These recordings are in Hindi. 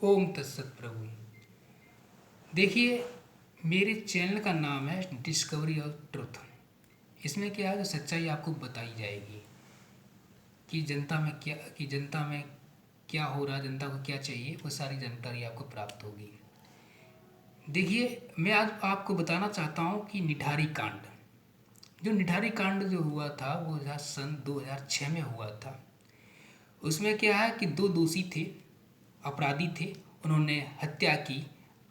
ओम तत्सत प्रभु। देखिए, मेरे चैनल का नाम है डिस्कवरी ऑफ ट्रुथ। इसमें क्या है, जो सच्चाई आपको बताई जाएगी कि जनता में क्या हो रहा है, जनता को क्या चाहिए, वो सारी जानकारी आपको प्राप्त होगी। देखिए, मैं आज आपको बताना चाहता हूँ कि निठारी कांड, जो निठारी कांड जो हुआ था वो सन 2006 में हुआ था। उसमें क्या है कि दो दोषी थे, अपराधी थे। उन्होंने हत्या की,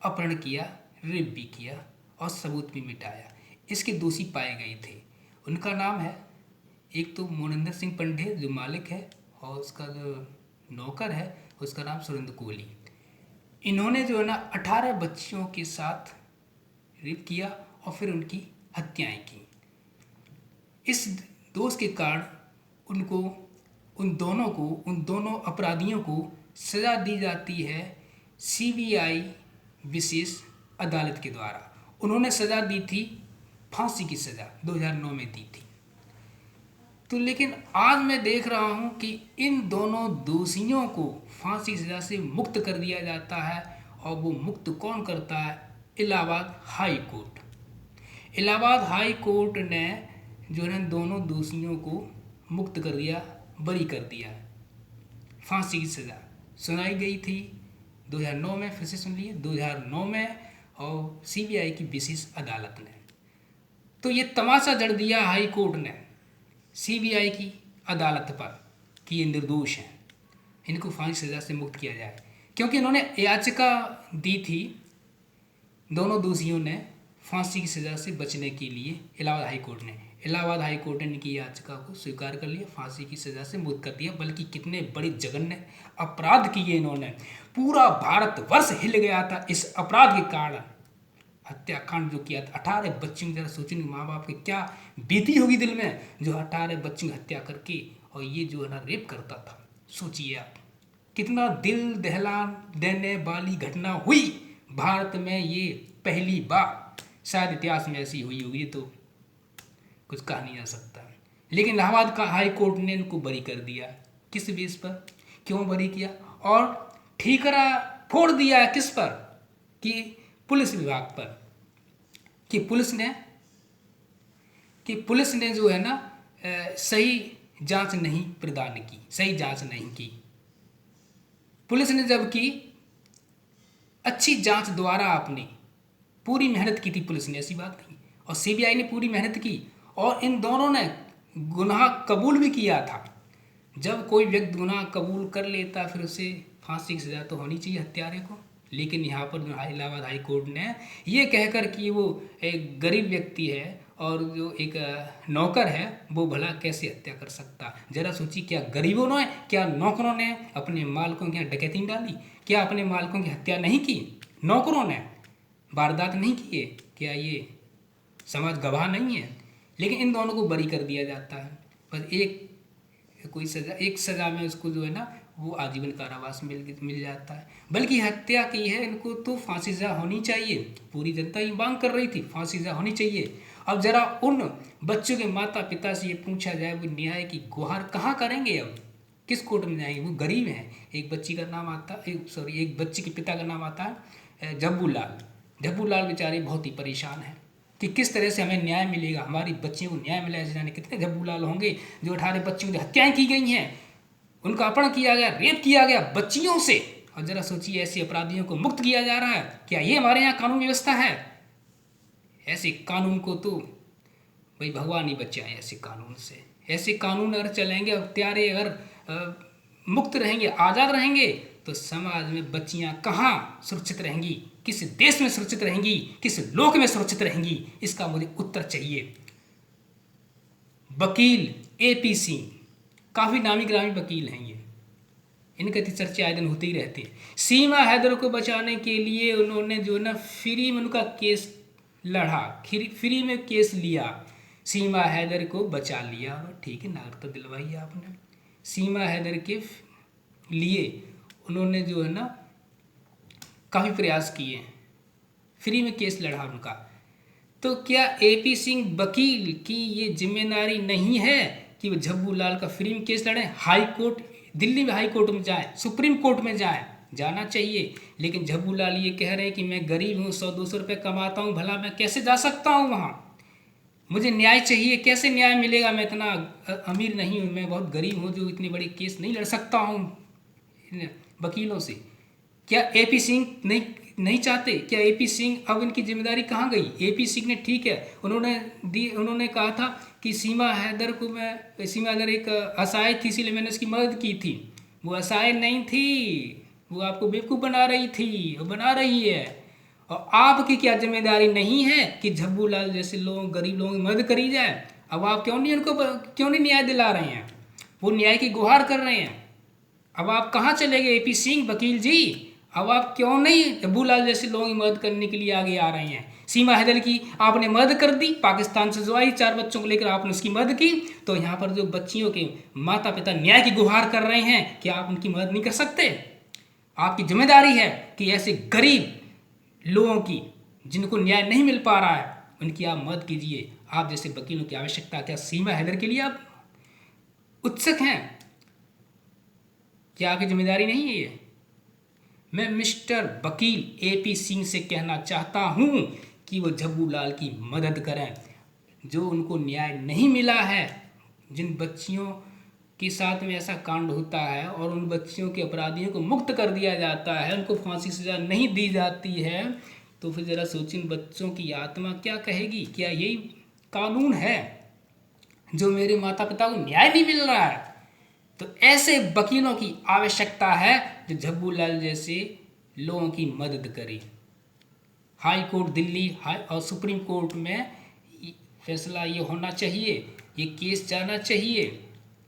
अपहरण किया, रेप भी किया और सबूत भी मिटाया। इसके दोषी पाए गए थे। उनका नाम है, एक तो मोनिंदर सिंह पंडे जो मालिक है, और उसका जो नौकर है उसका नाम सुरेंद्र कोहली। इन्होंने जो है ना 18 बच्चियों के साथ रेप किया और फिर उनकी हत्याएं की। इस दोष के कारण उनको उन दोनों अपराधियों को सज़ा दी जाती है सीबीआई विशेष अदालत के द्वारा। उन्होंने सज़ा दी थी, फांसी की सज़ा 2009 में दी थी। तो लेकिन आज मैं देख रहा हूँ कि इन दोनों दोषियों को फांसी की सज़ा से मुक्त कर दिया जाता है। और वो मुक्त कौन करता है? Allahabad high court. Allahabad high court ने जो है दोनों दोषियों को मुक्त कर दिया, बरी कर दिया। फांसी की सज़ा सुनाई गई थी 2009 में, फिर से सुन लिए 2009 में, और सीबीआई की विशेष अदालत ने। तो ये तमाशा जड़ दिया हाई कोर्ट ने सीबीआई की अदालत पर कि ये निर्दोष हैं, इनको फांसी सज़ा से मुक्त किया जाए। क्योंकि इन्होंने याचिका दी थी, दोनों दोषियों ने फांसी की सज़ा से बचने के लिए इलाहाबाद हाई कोर्ट ने इनकी याचिका को स्वीकार कर लिया, फांसी की सज़ा से मुक्त कर दिया। बल्कि कितने बड़े जघन्य अपराध किए इन्होंने, पूरा भारतवर्ष हिल गया था इस अपराध के कारण। हत्याकांड जो किया था 18 बच्चों की, जरा सोचेंगे माँ बाप की क्या बीती होगी दिल में, जो 18 बच्चों की हत्या करके और ये जो है ना रेप करता था। सोचिए आप, कितना दिल दहला देने वाली घटना हुई भारत में। ये पहली बार शायद इतिहास में ऐसी हुई होगी, तो कुछ कहा नहीं जा सकता। लेकिन इलाहाबाद का हाई कोर्ट ने इनको बरी कर दिया। किस बेस पर, क्यों बरी किया? और ठीकरा फोड़ दिया किस पर? कि पुलिस विभाग पर, कि पुलिस ने जो है ना सही जांच नहीं प्रदान की, सही जांच नहीं की। पुलिस ने जबकि अच्छी जांच द्वारा आपने पूरी मेहनत की थी, पुलिस ने, ऐसी बात नहीं, और सीबीआई ने पूरी मेहनत की और इन दोनों ने गुनाह कबूल भी किया था। जब कोई व्यक्ति गुनाह कबूल कर लेता फिर उसे फांसी की सज़ा तो होनी चाहिए हत्यारे को। लेकिन यहाँ पर इलाहाबाद हाई कोर्ट ने ये कहकर कि वो एक गरीब व्यक्ति है और जो एक नौकर है वो भला कैसे हत्या कर सकता। जरा सोचिए, क्या गरीबों ने, क्या नौकरों ने अपने मालिकों की डकैती डाली? क्या अपने मालिकों की हत्या नहीं की? नौकरों ने वारदात नहीं किए? क्या ये समाज गवाह नहीं है? लेकिन इन दोनों को बरी कर दिया जाता है। बस एक सज़ा में उसको जो है ना वो आजीवन कारावास मिल जाता है। बल्कि हत्या की है, इनको तो फांसी सज़ा होनी चाहिए। पूरी जनता ये मांग कर रही थी, फांसी सज़ा होनी चाहिए। अब जरा उन बच्चों के माता पिता से ये पूछा जाए, वो न्याय की गुहार कहाँ करेंगे? अब किस कोर्ट में जाएंगे? वो गरीब हैं। एक बच्ची के पिता का नाम आता है झब्बू लाल बेचारे बहुत ही परेशान हैं कि किस तरह से हमें न्याय मिलेगा, हमारी बच्चियों को न्याय मिला। ऐसे जाने कितने झब्बू लाल होंगे जो 18 बच्चियों की हत्याएं की गई हैं, उनका अपहरण किया गया, रेप किया गया बच्चियों से। और जरा सोचिए, ऐसे अपराधियों को मुक्त किया जा रहा है। क्या ये हमारे यहाँ कानून व्यवस्था है? ऐसे कानून को तो भाई भगवान ही बचाए ऐसे कानून से। ऐसे कानून अगर चलेंगे, हत्यारे अगर मुक्त रहेंगे, आज़ाद रहेंगे, तो समाज में बच्चियां कहाँ सुरक्षित रहेंगी? किस देश में सुरक्षित रहेंगी? किस लोक में सुरक्षित रहेंगी? इसका मुझे उत्तर चाहिए। वकील AP सिंह, काफ़ी नामी ग्रामी वकील हैं ये, इनके तो चर्चे आए दिन होते ही रहते हैं। सीमा हैदर को बचाने के लिए उन्होंने जो ना फ्री में उनका केस लड़ा, फ्री में केस लिया, सीमा हैदर को बचा लिया। ठीक है, नागरिकता दिलवाई आपने। सीमा हैदर के लिए उन्होंने जो है ना काफ़ी प्रयास किए, फ्री में केस लड़ा उनका। तो क्या AP सिंह वकील की ये जिम्मेदारी नहीं है कि वो झब्बू लाल का फ्री में केस लड़े? हाई कोर्ट, दिल्ली में हाई कोर्ट में जाए, सुप्रीम कोर्ट में जाए, जाना चाहिए। लेकिन झब्बू लाल ये कह रहे हैं कि मैं गरीब हूँ, 100-200 रुपये कमाता हूँ, भला मैं कैसे जा सकता हूँ वहाँ, मुझे न्याय चाहिए, कैसे न्याय मिलेगा, मैं इतना अमीर नहीं हूँ, मैं बहुत गरीब हूँ जो इतने बड़े केस नहीं लड़ सकता हूँ वकीलों से। क्या एपी सिंह नहीं चाहते? क्या एपी सिंह अब इनकी जिम्मेदारी कहाँ गई? एपी सिंह ने ठीक है, उन्होंने कहा था कि सीमा हैदर एक असहाय थी इसलिए मैंने उसकी मदद की थी। वो असहाय नहीं थी, वो आपको बेवकूफ़ बना रही थी, वो बना रही है। और आपकी क्या जिम्मेदारी नहीं है कि झब्बू लाल जैसे लोग, गरीब लोगों की मदद करी जाए? अब आप क्यों नहीं न्याय दिला रहे हैं? वो न्याय की गुहार कर रहे हैं। अब आप कहाँ चले गए एपी सिंह वकील जी? अब आप क्यों नहीं झब्बू लाल जैसे लोगों की मदद करने के लिए आगे आ रहे हैं? सीमा हैदर की आपने मदद कर दी, पाकिस्तान से जो आई 4 बच्चों को लेकर आपने उसकी मदद की, तो यहाँ पर जो बच्चियों के माता पिता न्याय की गुहार कर रहे हैं, क्या आप उनकी मदद नहीं कर सकते? आपकी जिम्मेदारी है कि ऐसे गरीब लोगों की जिनको न्याय नहीं मिल पा रहा है उनकी आप मदद कीजिए। आप जैसे वकीलों की आवश्यकता क्या सीमा हैदर के लिए आप उत्सुक हैं? क्या आपकी जिम्मेदारी नहीं है ये? मैं मिस्टर वकील एपी सिंह से कहना चाहता हूँ कि वो झब्बू लाल की मदद करें। जो उनको न्याय नहीं मिला है, जिन बच्चियों के साथ में ऐसा कांड होता है और उन बच्चियों के अपराधियों को मुक्त कर दिया जाता है, उनको फांसी सजा नहीं दी जाती है, तो फिर ज़रा सोचिए उन बच्चों की आत्मा क्या कहेगी? क्या यही कानून है जो मेरे माता पिता को न्याय नहीं मिल रहा है? तो ऐसे वकीलों की आवश्यकता है जो झब्बू लाल जैसे लोगों की मदद करे। हाई कोर्ट दिल्ली और सुप्रीम कोर्ट में फैसला ये होना चाहिए, ये केस जाना चाहिए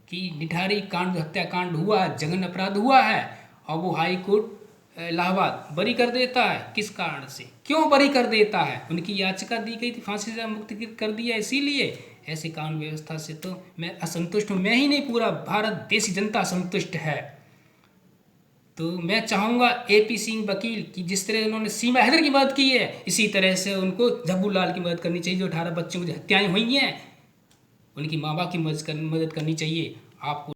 कि निठारी कांड, हत्याकांड हुआ है, जघन्य अपराध हुआ है, और वो हाई कोर्ट इलाहाबाद बरी कर देता है। किस कारण से, क्यों बरी कर देता है? उनकी याचिका दी गई थी, फांसी से मुक्त कर दिया, इसीलिए। ऐसे कानून व्यवस्था से तो मैं असंतुष्ट हूँ, मैं ही नहीं पूरा भारत देशी जनता असंतुष्ट है। तो मैं चाहूँगा एपी सिंह वकील की जिस तरह उन्होंने सीमा हैदर की मदद की है, इसी तरह से उनको झब्बू लाल की मदद करनी चाहिए। जो 18 बच्चों की हत्याएं हुई हैं, उनकी माँ बाप की मदद करनी चाहिए। आपको